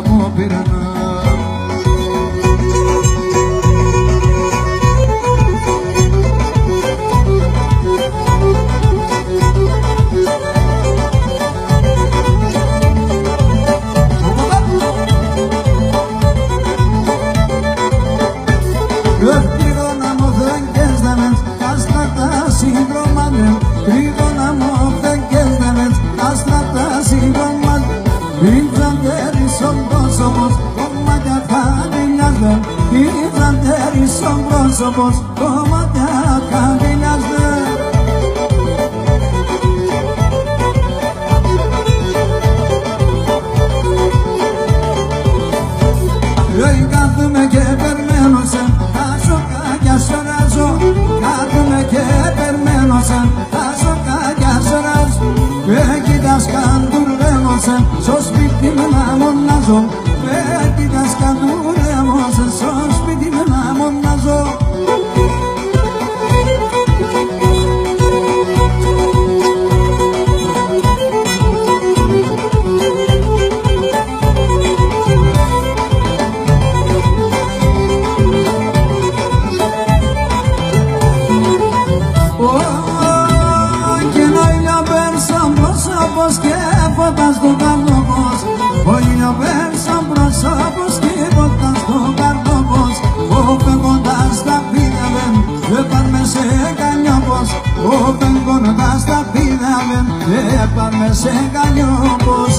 μου περνά. Somos como te acabilaste. Kadime gebermen sen, taşoka yaşarazo. Kadime gebermen sen, taşoka yaşaraz. Belki daskan durrem sen, sos bittim namon nazo. Belki daskan durrem sen, sos bittim namon nazo. Στο καρδόμος, όλοι να πέρσαν προσώπους και ποτά στο καρδόμος. Ο φεύγοντας τα πίδαβεν, έπαρμε σε κανιόπος. Ο φεύγοντας τα πίδαβεν, έπαρμε σε κανιόπος.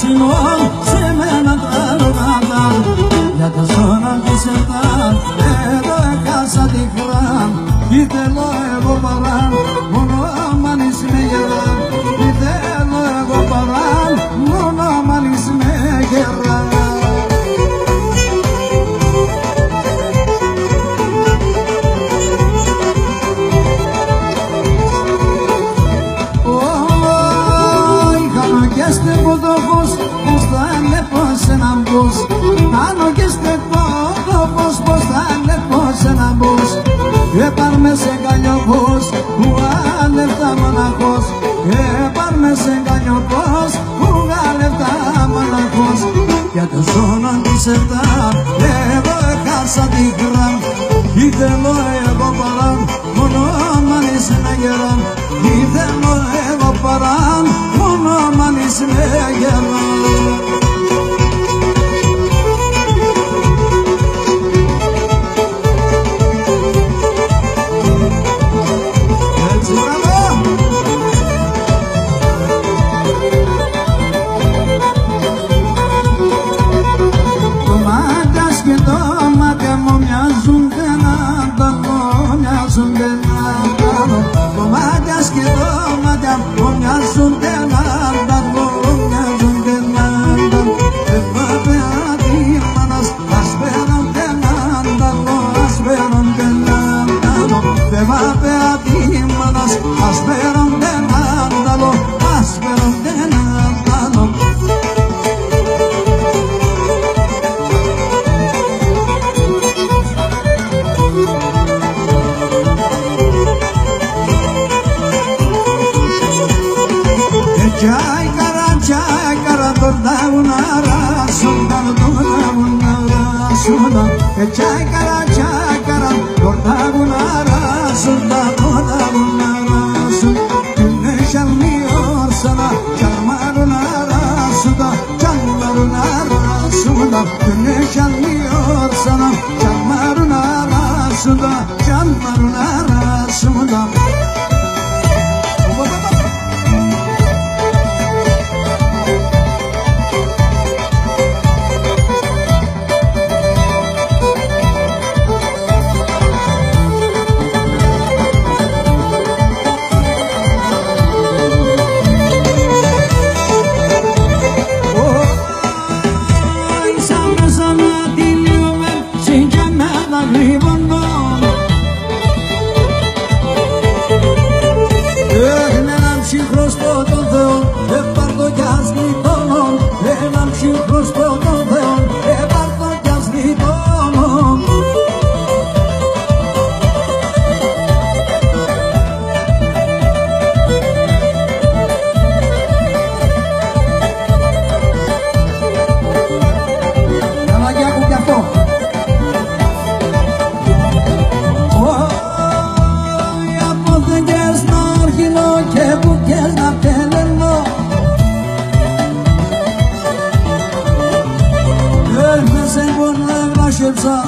Simon, semena tralogadan, ya te sonan disertan, edo e casa di gran, y te lo ego paran, mono manis me llevan, y te lo ego paran, mono manis me llevan. Άνω και στεκότοπος πως θα λεπώς ένα μπούς. Έπαρμε σε καλιοπούς που άνευτα μοναχός. Έπαρμε σε καλιοπούς που άνευτα μοναχός. Για το σώνον της επτά εγώ έχασα τη γραμ. Ή θέλω εγώ παράν μόνο μάνεις με γεράν. Ή θέλω εγώ παράν μόνο μάνεις με γεράν. Çaykara çaykara orta bunara sulta toda bunara sul güneş almıyor sana arasında güneş yanmıyor sana. Canların arasında, canların arasında.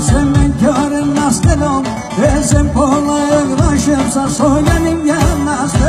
Sen ben körüm nastelom, ezem kolayım raşımsa söylenim gelmez.